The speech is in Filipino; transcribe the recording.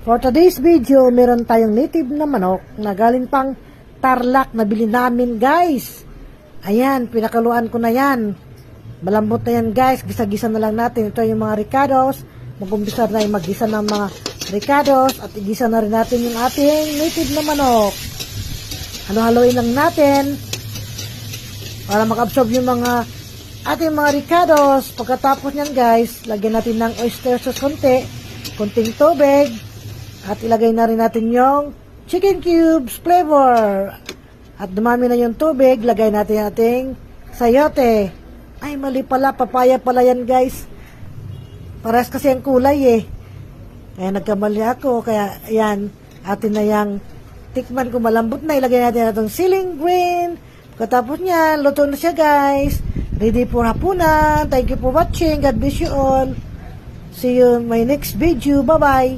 For today's video, meron tayong native na manok na galing pang Tarlac na bili namin, guys. Ayan, pinakaluan ko na yan. Malambot na yan, guys. Gisa-gisa na lang natin. Ito yung mga ricados. Mag-umpisa na yung mag-gisa ng mga ricados at igisa na rin natin yung ating native na manok. Halo-haloin lang natin para mag-absorb yung mga ating mga ricados. Pagkatapos nyan, guys, lagyan natin ng oyster sauce konting tubig, at ilagay na rin natin yung chicken cubes flavor. At dumami na yung tubig, lagay natin yung ating sayote. Ay, mali pala, papaya pala yan, guys. Parehas kasi ang kulay Kaya nagkamali ako, kaya ayan, atin na yung tikman ko, malambot na. Ilagay natin itong ceiling green. Pagkatapos niya, luto na siya, guys. Ready for hapunan. Thank you for watching. God bless you all. See you in my next video. Bye-bye.